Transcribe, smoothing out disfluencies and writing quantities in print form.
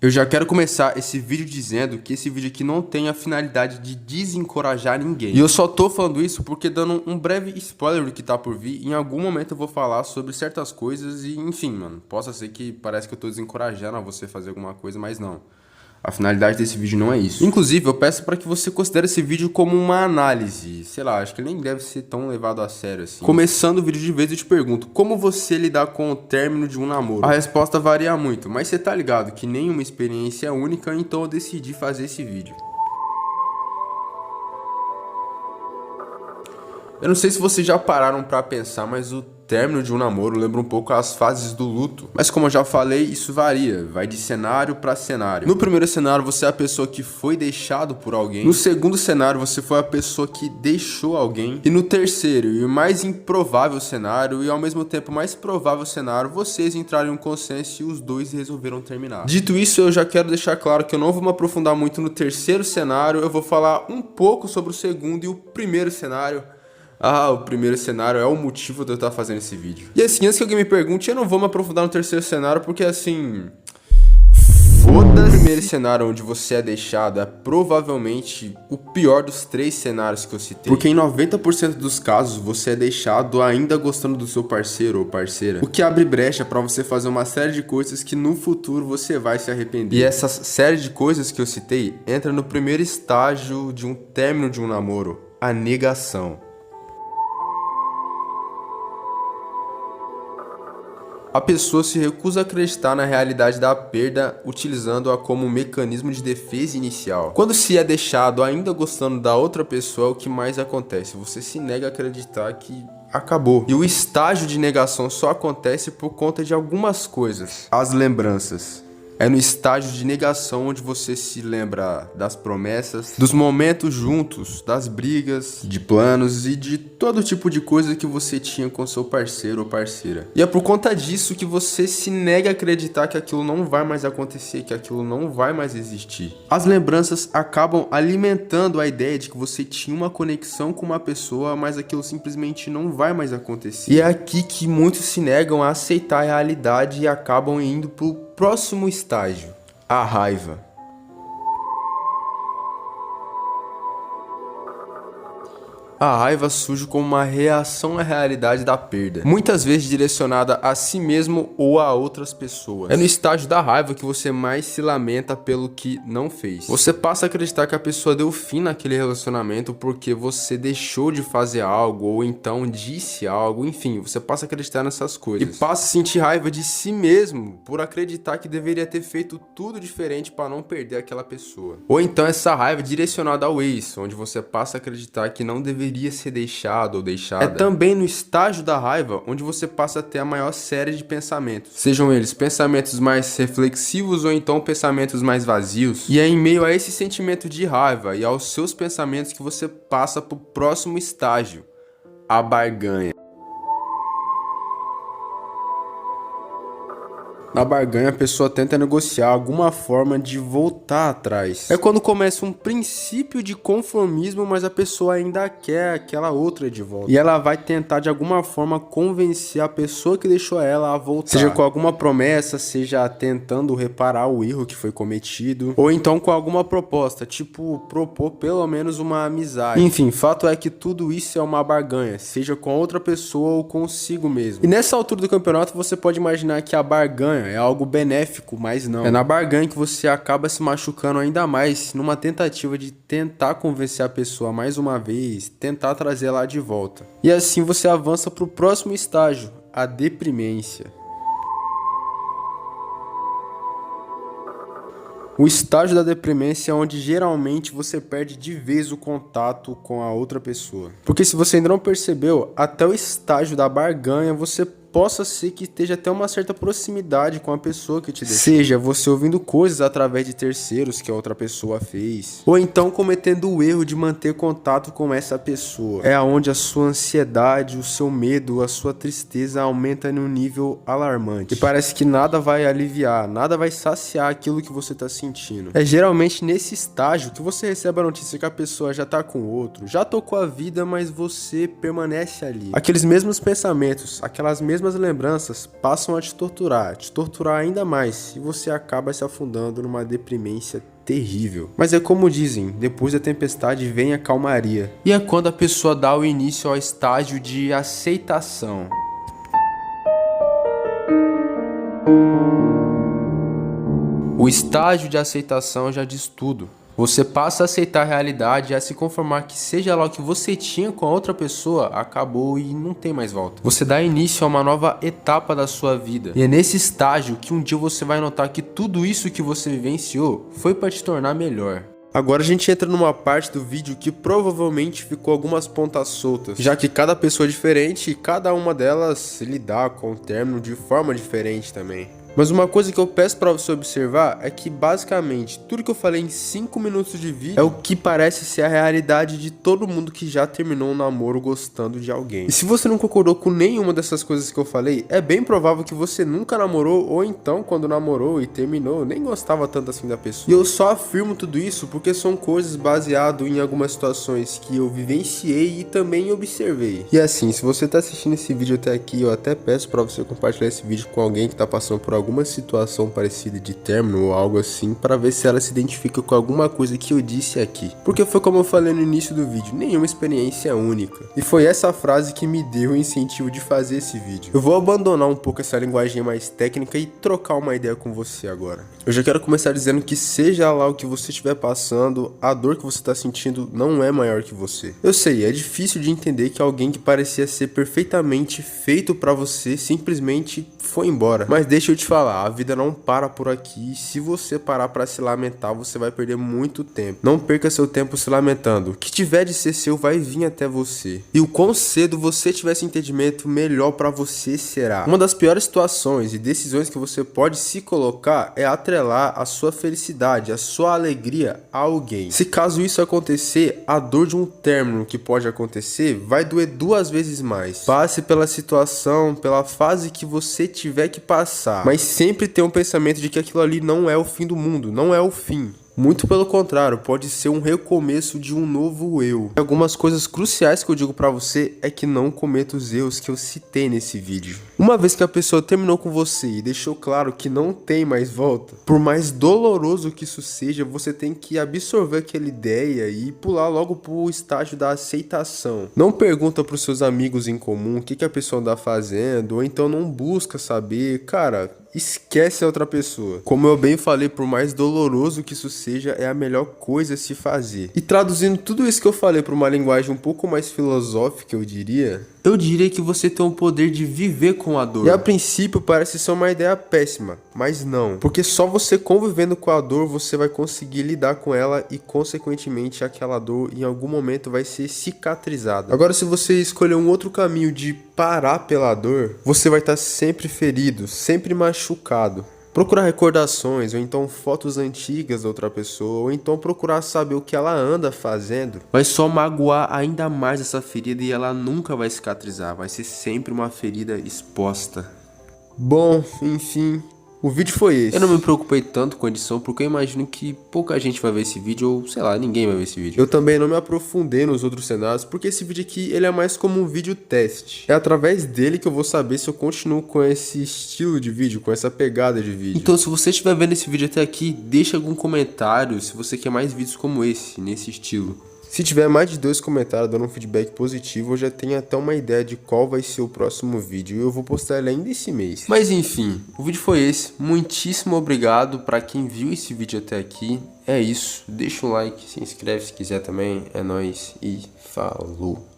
Eu já quero começar esse vídeo dizendo que esse vídeo aqui não tem a finalidade de desencorajar ninguém. E eu só tô falando isso porque, dando um breve spoiler do que tá por vir, em algum momento eu vou falar sobre certas coisas e, enfim, mano, possa ser que parece que eu tô desencorajando a você fazer alguma coisa, mas não. A finalidade desse vídeo não é isso. Inclusive, eu peço para que você considere esse vídeo como uma análise. Sei lá, acho que nem deve ser tão levado a sério assim. Começando o vídeo de vez, eu te pergunto, como você lidar com o término de um namoro? A resposta varia muito, mas você tá ligado que nenhuma experiência é única, então eu decidi fazer esse vídeo. Eu não sei se vocês já pararam pra pensar, mas o término de um namoro lembra um pouco as fases do luto. Mas como eu já falei, isso varia, vai de cenário pra cenário. No primeiro cenário, você é a pessoa que foi deixado por alguém. No segundo cenário, você foi a pessoa que deixou alguém. E no terceiro, e o mais improvável cenário, e ao mesmo tempo mais provável cenário, vocês entraram em um consenso e os dois resolveram terminar. Dito isso, eu já quero deixar claro que eu não vou me aprofundar muito no terceiro cenário, eu vou falar um pouco sobre o segundo e o primeiro cenário. O primeiro cenário é o motivo de eu estar fazendo esse vídeo. E assim, antes que alguém me pergunte, eu não vou me aprofundar no terceiro cenário, porque assim... foda-se. O primeiro cenário onde você é deixado é provavelmente o pior dos três cenários que eu citei. Porque em 90% dos casos, você é deixado ainda gostando do seu parceiro ou parceira. O que abre brecha pra você fazer uma série de coisas que no futuro você vai se arrepender. E essa série de coisas que eu citei entra no primeiro estágio de um término de um namoro, a negação. A pessoa se recusa a acreditar na realidade da perda, utilizando-a como um mecanismo de defesa inicial. Quando se é deixado ainda gostando da outra pessoa, o que mais acontece? Você se nega a acreditar que acabou. E o estágio de negação só acontece por conta de algumas coisas. As lembranças. É no estágio de negação onde você se lembra das promessas, dos momentos juntos, das brigas, de planos e de todo tipo de coisa que você tinha com seu parceiro ou parceira. E é por conta disso que você se nega a acreditar que aquilo não vai mais acontecer, que aquilo não vai mais existir. As lembranças acabam alimentando a ideia de que você tinha uma conexão com uma pessoa, mas aquilo simplesmente não vai mais acontecer. E é aqui que muitos se negam a aceitar a realidade e acabam indo pro próximo estágio, a raiva. A raiva surge como uma reação à realidade da perda, muitas vezes direcionada a si mesmo ou a outras pessoas. É no estágio da raiva que você mais se lamenta pelo que não fez. Você passa a acreditar que a pessoa deu fim naquele relacionamento porque você deixou de fazer algo ou então disse algo, enfim, você passa a acreditar nessas coisas. E passa a sentir raiva de si mesmo por acreditar que deveria ter feito tudo diferente para não perder aquela pessoa. Ou então essa raiva direcionada ao ex, onde você passa a acreditar que não deveria ser deixado ou deixada. É também no estágio da raiva onde você passa a ter a maior série de pensamentos. Sejam eles pensamentos mais reflexivos ou então pensamentos mais vazios. E é em meio a esse sentimento de raiva e aos seus pensamentos que você passa para o próximo estágio, a barganha. Na barganha, a pessoa tenta negociar alguma forma de voltar atrás. É quando começa um princípio de conformismo, mas a pessoa ainda quer aquela outra de volta. E ela vai tentar de alguma forma convencer a pessoa que deixou ela a voltar. Seja com alguma promessa, seja tentando reparar o erro que foi cometido, ou então com alguma proposta, tipo propor pelo menos uma amizade. Enfim, fato é que tudo isso é uma barganha, seja com outra pessoa ou consigo mesmo. E nessa altura do campeonato, você pode imaginar que a barganha é algo benéfico, mas não. É na barganha que você acaba se machucando ainda mais numa tentativa de tentar convencer a pessoa mais uma vez, tentar trazer ela de volta. E assim você avança para o próximo estágio, a deprimência. O estágio da deprimência é onde geralmente você perde de vez o contato com a outra pessoa. Porque se você ainda não percebeu, até o estágio da barganha você possa ser que esteja até uma certa proximidade com a pessoa que te deixou. Seja você ouvindo coisas através de terceiros que a outra pessoa fez, ou então cometendo o erro de manter contato com essa pessoa. É onde a sua ansiedade, o seu medo, a sua tristeza aumenta num nível alarmante. E parece que nada vai aliviar, nada vai saciar aquilo que você está sentindo. É geralmente nesse estágio que você recebe a notícia que a pessoa já tá com outro, já tocou a vida, mas você permanece ali. Aqueles mesmos pensamentos, aquelas mesmas mesmas lembranças passam a te torturar ainda mais, e você acaba se afundando numa deprimência terrível. Mas é como dizem, depois da tempestade vem a calmaria. E é quando a pessoa dá o início ao estágio de aceitação. O estágio de aceitação já diz tudo. Você passa a aceitar a realidade e a se conformar que seja lá o que você tinha com a outra pessoa, acabou e não tem mais volta. Você dá início a uma nova etapa da sua vida. E é nesse estágio que um dia você vai notar que tudo isso que você vivenciou foi para te tornar melhor. Agora a gente entra numa parte do vídeo que provavelmente ficou algumas pontas soltas, já que cada pessoa é diferente e cada uma delas lidar com o término de forma diferente também. Mas uma coisa que eu peço pra você observar é que basicamente tudo que eu falei em 5 minutos de vídeo é o que parece ser a realidade de todo mundo que já terminou um namoro gostando de alguém. E se você não concordou com nenhuma dessas coisas que eu falei, é bem provável que você nunca namorou, ou então quando namorou e terminou, nem gostava tanto assim da pessoa. E eu só afirmo tudo isso porque são coisas baseadas em algumas situações que eu vivenciei e também observei. E assim, se você tá assistindo esse vídeo até aqui, eu até peço pra você compartilhar esse vídeo com alguém que tá passando por alguma situação parecida de término ou algo assim, para ver se ela se identifica com alguma coisa que eu disse aqui. Porque foi como eu falei no início do vídeo, nenhuma experiência é única. E foi essa frase que me deu o incentivo de fazer esse vídeo. Eu vou abandonar um pouco essa linguagem mais técnica e trocar uma ideia com você agora. Eu já quero começar dizendo que seja lá o que você estiver passando, a dor que você está sentindo não é maior que você. Eu sei, é difícil de entender que alguém que parecia ser perfeitamente feito para você simplesmente foi embora. Mas deixa eu te falar, a vida não para por aqui, e se você parar para se lamentar, você vai perder muito tempo. Não perca seu tempo se lamentando. O que tiver de ser seu vai vir até você. E o quão cedo você tiver esse entendimento, melhor para você será. Uma das piores situações e decisões que você pode se colocar é atrelar a sua felicidade, a sua alegria a alguém. Se caso isso acontecer, a dor de um término que pode acontecer vai doer 2 vezes mais. Passe pela situação, pela fase que você tiver que passar, mas sempre ter um pensamento de que aquilo ali não é o fim do mundo, não é o fim. Muito pelo contrário, pode ser um recomeço de um novo eu. Algumas coisas cruciais que eu digo pra você é que não cometa os erros que eu citei nesse vídeo. Uma vez que a pessoa terminou com você e deixou claro que não tem mais volta, por mais doloroso que isso seja, você tem que absorver aquela ideia e pular logo pro estágio da aceitação. Não pergunta pros seus amigos em comum o que a pessoa anda fazendo, ou então não busca saber, cara, esquece a outra pessoa. Como eu bem falei, por mais doloroso que isso seja, é a melhor coisa a se fazer. E traduzindo tudo isso que eu falei para uma linguagem um pouco mais filosófica, eu diria que você tem o poder de viver com a dor. E a princípio parece ser uma ideia péssima, mas não. Porque só você convivendo com a dor, você vai conseguir lidar com ela e consequentemente aquela dor em algum momento vai ser cicatrizada. Agora se você escolher um outro caminho de parar pela dor, você vai estar sempre ferido, sempre machucado. Procurar recordações, ou então fotos antigas da outra pessoa, ou então procurar saber o que ela anda fazendo, vai só magoar ainda mais essa ferida e ela nunca vai cicatrizar, vai ser sempre uma ferida exposta. Bom, enfim, o vídeo foi esse. Eu não me preocupei tanto com a edição porque eu imagino que pouca gente vai ver esse vídeo, ou sei lá, ninguém vai ver esse vídeo. Eu também não me aprofundei nos outros cenários porque esse vídeo aqui ele é mais como um vídeo teste. É através dele que eu vou saber se eu continuo com esse estilo de vídeo, com essa pegada de vídeo. Então se você estiver vendo esse vídeo até aqui, deixa algum comentário se você quer mais vídeos como esse, nesse estilo. Se tiver mais de 2 comentários dando um feedback positivo, eu já tenho até uma ideia de qual vai ser o próximo vídeo e eu vou postar ele ainda esse mês. Mas enfim, o vídeo foi esse. Muitíssimo obrigado para quem viu esse vídeo até aqui. É isso, deixa um like, se inscreve se quiser também. É nóis e falou!